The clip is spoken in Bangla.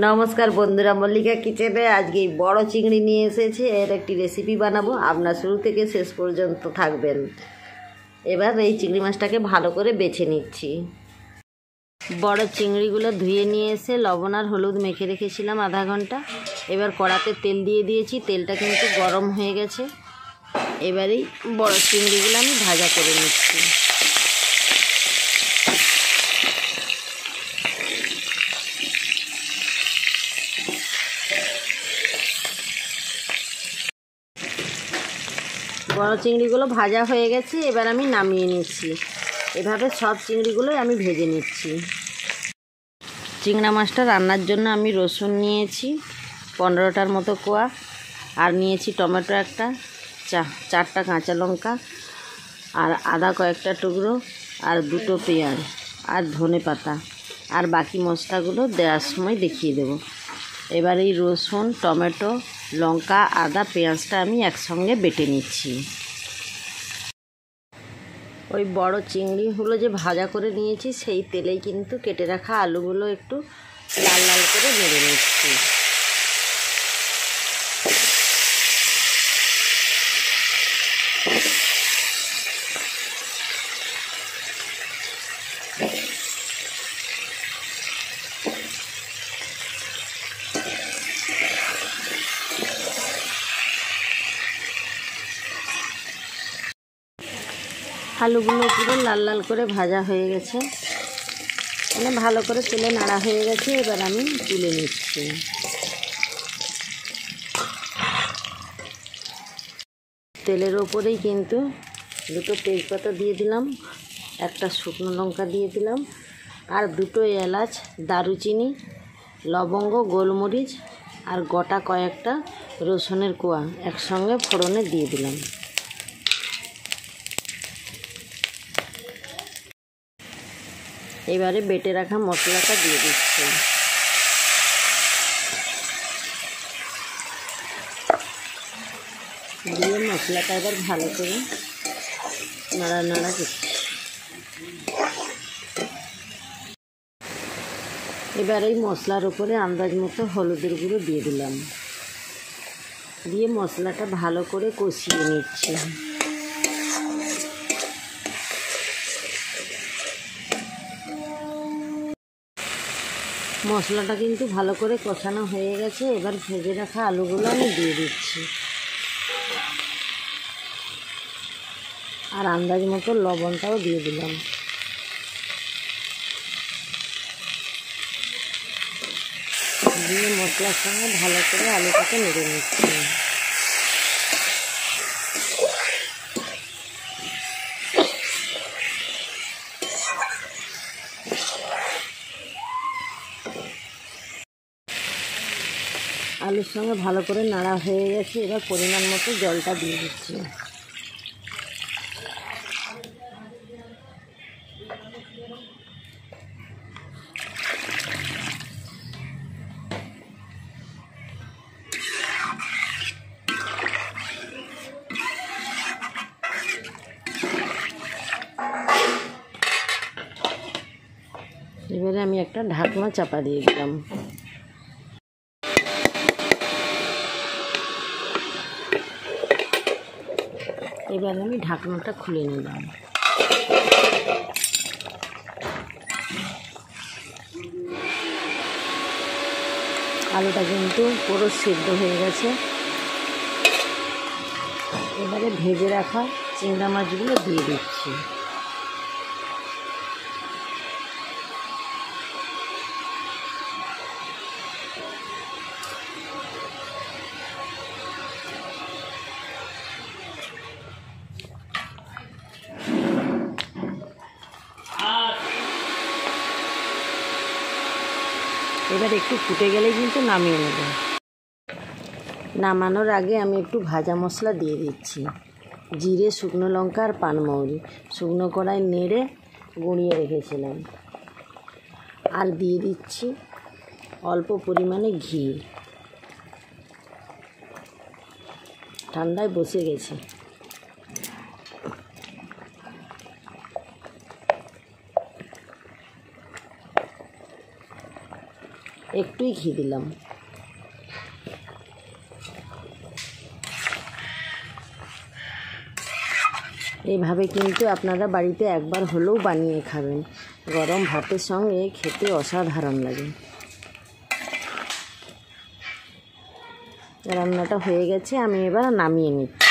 নমস্কার বন্ধুরা, মল্লিকা কিচেনে আজকে বড় চিংড়ি নিয়ে এসেছি। এর একটি রেসিপি বানাবো, আপনার শুরু থেকে শেষ পর্যন্ত থাকবেন। এবার এই চিংড়ি মাছটাকে ভালো করে বেছে নিচ্ছি। বড় চিংড়িগুলো ধুয়ে নিয়ে এসে লবণ আর হলুদ মেখে রেখেছিলাম আধা ঘন্টা। এবার কড়াতে তেল দিয়ে দিয়েছি, তেলটা কিন্তু গরম হয়ে গেছে। এবারেই বড় চিংড়িগুলো আমি ভাজা করে নিচ্ছি। বড় চিংড়িগুলো ভাজা হয়ে গেছে, এবার আমি নামিয়ে নিচ্ছি। এভাবে সব চিংড়িগুলোই আমি ভেজে নিচ্ছি। চিংড়া মাছটা রান্নার জন্য আমি রসুন নিয়েছি 15টার মতো কোয়া, আর নিয়েছি টমেটো একটা, চারটা কাঁচা লঙ্কা, আর আদা কয়েকটা টুকরো, আর দুটো পেঁয়াজ, আর ধনে পাতা, আর বাকি মশলাগুলো দেওয়ার সময় দেখিয়ে দেব। এবার এই রসুন, টমেটো, লঙ্কা, আদা, পেঁয়াজটা আমি একসঙ্গে বেটে নিচ্ছি। ওই বড় চিংড়িগুলো যে ভাজা করে নিয়েছি সেই তেলেই কিন্তু কেটে রাখা আলুগুলো একটু লাল লাল করে নেড়ে নিচ্ছি। আলুগুলো পুরো লাল লাল করে ভাজা হয়ে গেছে, মানে ভালো করে তেলে নাড়া হয়ে গেছে। এবার আমি তুলে নিচ্ছি। তেলের ওপরেই কিন্তু দুটো তেজপাতা দিয়ে দিলাম, একটা শুকনো লঙ্কা দিয়ে দিলাম, আর দুটো এলাচ, দারুচিনি, লবঙ্গ, গোলমরিচ, আর গোটা কয়েকটা রসুনের কোয়া একসঙ্গে ফোড়নে দিয়ে দিলাম। এবারে বেটে রাখা মশলাটা দিয়ে দিচ্ছি। দিয়ে মশলাটা এবার ভালো করে নাড়া দিচ্ছি। এবার এই মশলার উপরে আন্দাজ মতো হলুদের গুঁড়ো দিয়ে দিলাম, দিয়ে মশলাটা ভালো করে কষিয়ে নিচ্ছি। মশলাটা কিন্তু ভালো করে কষানো হয়ে গেছে। এবার ভেজে রাখা আলুগুলো আমি দিয়ে দিচ্ছি, আর আন্দাজ মতো লবণটাও দিয়ে দিলাম। দিয়ে মশলার সঙ্গে ভালো করে আলুটাকে নেড়ে নিচ্ছি। আলুর সঙ্গে ভালো করে নাড়া হয়ে গেছে। এবার পরিমাণ মতো জলটা দিয়ে দিচ্ছি। এবারে আমি একটা ঢাকনা চাপা দিয়ে দিলাম। এবার আমি ঢাকনাটা খুলে নিলাম। আলুটা কিন্তু পুরো সিদ্ধ হয়ে গেছে। এবারে ভেজে রাখা চিংড়া মাছগুলো দিয়ে দিচ্ছি। এবার একটু ফুটে গেলে কিন্তু নামিয়ে নেব। নামানোর আগে আমি একটু ভাজা মশলা দিয়ে দিচ্ছি, জিরে, শুকনো লঙ্কা, আর পানমৌরি শুকনো কড়াই নেড়ে গুঁড়িয়ে রেখেছিলাম। আর দিয়ে দিচ্ছি অল্প পরিমাণে ঘি, ঠান্ডায় বসে গেছে। একটুই ঘি দিলাম। এইভাবে কিন্তু আপনারা বাড়িতে একবার হলেও বানিয়ে খাবেন, গরম ভাতের সঙ্গে খেতে অসাধারণ লাগে। রান্নাটা হয়ে গেছে, আমি এবার নামিয়ে নিচ্ছি।